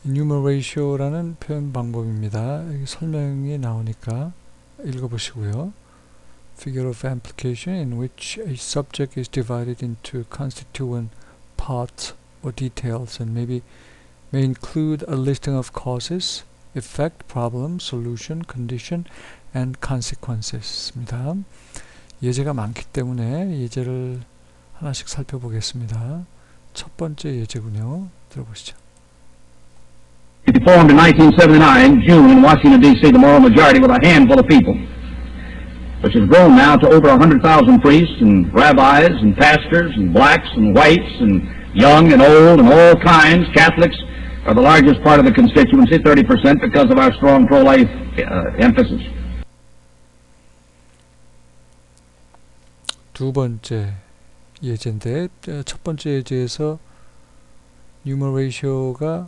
enumeratio라는 표현 방법입니다. 여기 설명이 나오니까 읽어보시고요. Figure of application in which a subject is divided into constituent parts or details and may include a listing of causes, effect, problem, solution, condition, and consequences입니다. 예제가 많기 때문에 예제를 하나씩 살펴보겠습니다. 첫 번째 예제군요. 들어보시죠. Formed in 1979, June, in Washington, D.C., the moral majority with a handful of people, which has grown now to over 100,000 priests and rabbis and pastors and blacks and whites and young and old and all kinds. Catholics are the largest part of the constituency, 30%, because of our strong pro-life emphasis. 두 번째 예제인데 첫 번째 예제에서 enumeratio가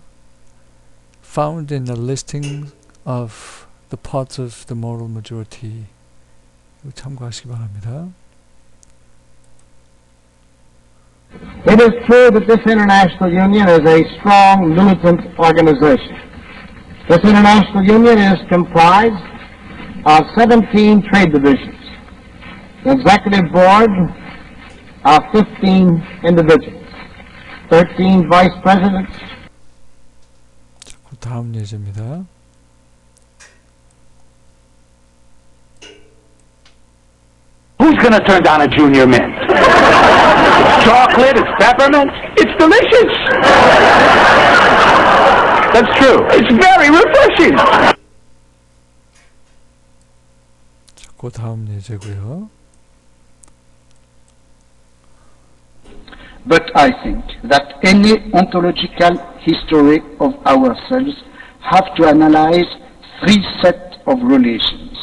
found in the listing of the parts of the moral majority. 참고하시기 바랍니다. It is true that this international union is a strong militant organization. This international union is comprised of 17 trade divisions, the executive board of 15 individuals, 13 vice presidents. 다음 예제입니다. Who's going to turn down a junior mint? Chocolate, it's peppermint, it's delicious. That's true. It's very refreshing. 그 다음 예제고요. But I think that any ontological history of ourselves have to analyze three sets of relations.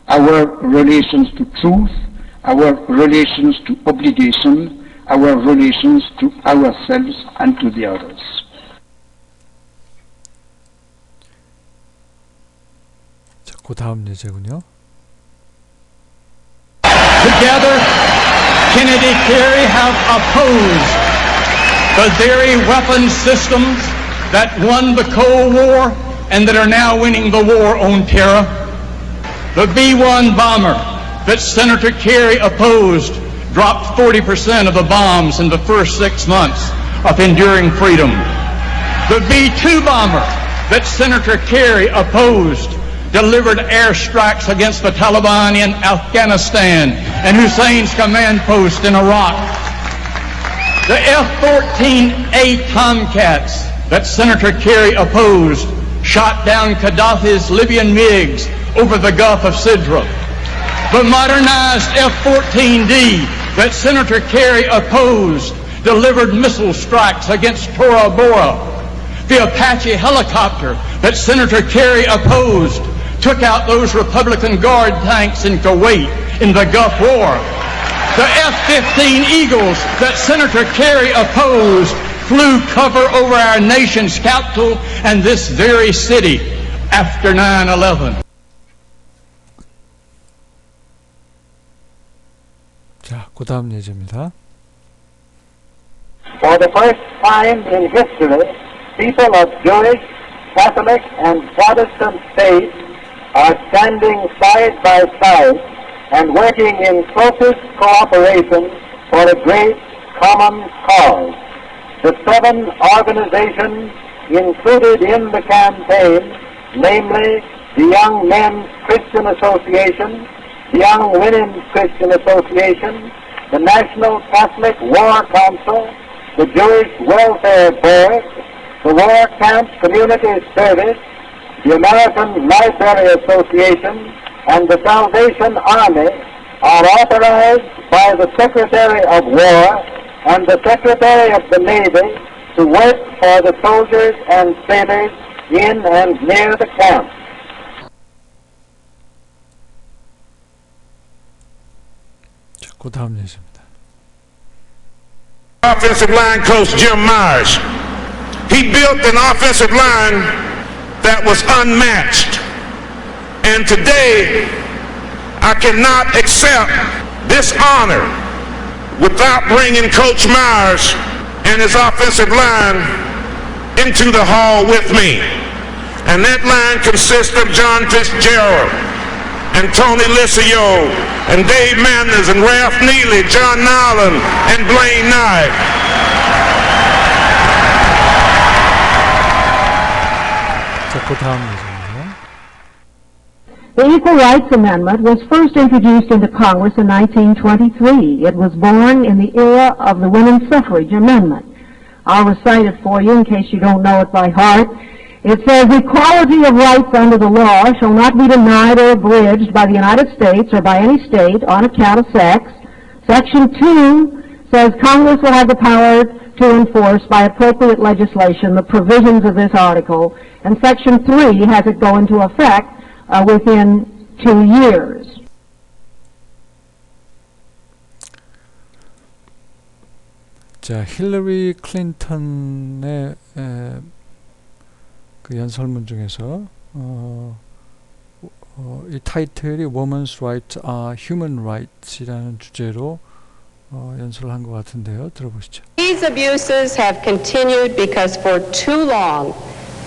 Our relations to truth, our relations to obligation, our relations to ourselves and to the others. 자, 그 다음 예제군요. Together, Kennedy Kerry have opposed the very weapons systems that won the Cold War and that are now winning the war on terror. The B-1 bomber that Senator Kerry opposed dropped 40% of the bombs in the first 6 months of enduring freedom. The B-2 bomber that Senator Kerry opposed delivered airstrikes against the Taliban in Afghanistan and Hussein's command post in Iraq. The F-14A Tomcats that Senator Kerry opposed shot down Gaddafi's Libyan MiGs over the Gulf of Sidra. The modernized F-14D that Senator Kerry opposed delivered missile strikes against Tora Bora. The Apache helicopter that Senator Kerry opposed took out those Republican Guard tanks in Kuwait in the Gulf War. The F-15 Eagles that Senator Kerry opposed flew cover over our nation's capital and this very city after 9/11. 자, 그 다음 예제입니다. For the first time in history, people of Jewish, Catholic, and Protestant faith are standing side by side and working in closest cooperation for a great common cause. The 7 organizations included in the campaign, namely the Young Men's Christian Association, the Young Women's Christian Association, the National Catholic War Council, the Jewish Welfare Board, the War Camp Community Service, the American Library Association, and the Salvation Army are authorized by the Secretary of War and the Secretary of the Navy to work for the soldiers and sailors in and near the camp. 자, 그 다음 예제입니다. Offensive line coach Jim Myers. He built an offensive line that was unmatched. And today, I cannot accept this honor without bringing Coach Myers and his offensive line into the hall with me. And that line consists of John Fitzgerald and Tony Liscio and Dave Manders and Ralph Neely, John Nowlan and Blaine Knight. 자, 그 다음 예제입니다. The Equal Rights Amendment was first introduced into Congress in 1923. It was born in the era of the women's suffrage amendment. I'll recite it for you in case you don't know it by heart. It says, equality of rights under the law shall not be denied or abridged by the United States or by any state on account of sex. Section 2 says Congress will have the power to enforce by appropriate legislation the provisions of this article. And Section 3 has it go into effect within 2 years. 자, 힐러리 클린턴의 그 연설문 중에서 이 타이틀이 Women's Rights are Human Rights이라는 주제로 연설을 한 것 같은데요. 들어보시죠. These abuses have continued because for too long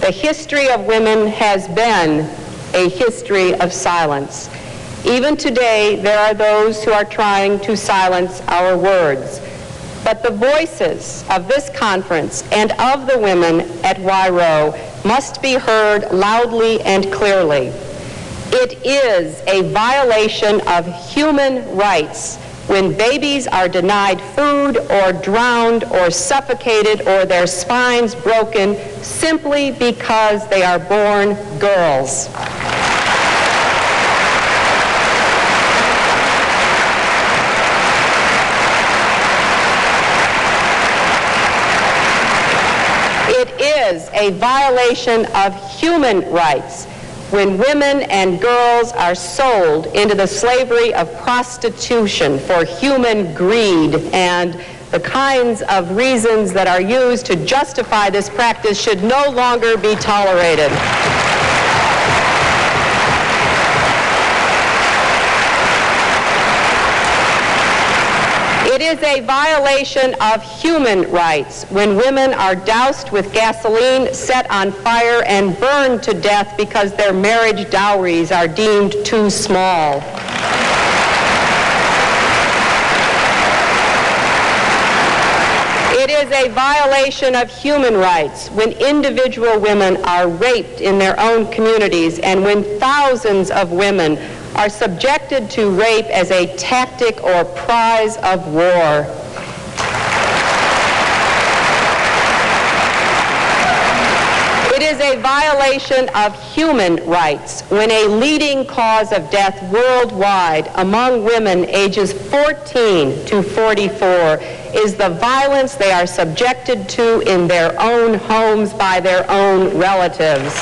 the history of women has been a history of silence. Even today, there are those who are trying to silence our words. But the voices of this conference and of the women at YRO must be heard loudly and clearly. It is a violation of human rights when babies are denied food or drowned or suffocated or their spines broken simply because they are born girls. It is a violation of human rights when women and girls are sold into the slavery of prostitution for human greed, and the kinds of reasons that are used to justify this practice should no longer be tolerated. It is a violation of human rights when women are doused with gasoline, set on fire, and burned to death because their marriage dowries are deemed too small. It is a violation of human rights when individual women are raped in their own communities and when thousands of women are subjected to rape as a tactic or prize of war. It is a violation of human rights when a leading cause of death worldwide among women ages 14 to 44 is the violence they are subjected to in their own homes by their own relatives.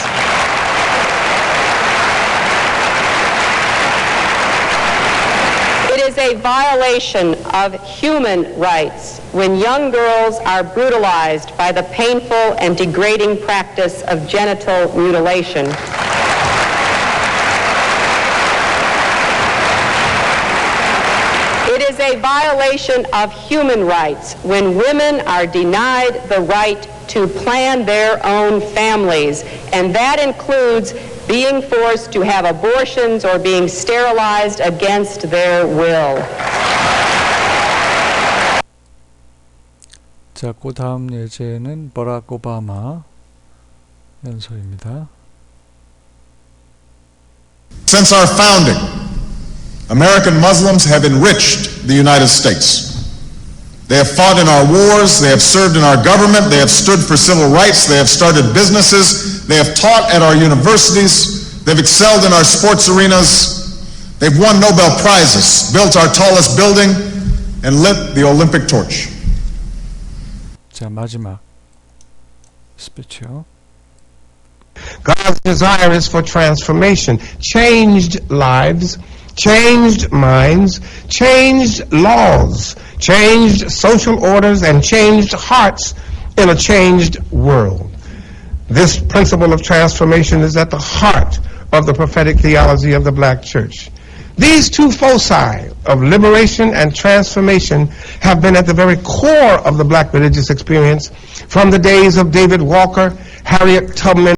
It is a violation of human rights when young girls are brutalized by the painful and degrading practice of genital mutilation. It is a violation of human rights when women are denied the right to plan their own families, and that includes being forced to have abortions or being sterilized against their will. 자, 그 다음 예제는 버락 오바마 연설입니다. Since our founding, American Muslims have enriched the United States. They have fought in our wars, they have served in our government, they have stood for civil rights, they have started businesses, they have taught at our universities, they've excelled in our sports arenas, they've won Nobel Prizes, built our tallest building, and lit the Olympic torch. 자, 마지막 스피치요. God's desire is for transformation, changed lives, changed minds, changed laws, changed social orders, and changed hearts in a changed world. This principle of transformation is at the heart of the prophetic theology of the black church. These two foci of liberation and transformation have been at the very core of the black religious experience from the days of David Walker, Harriet Tubman,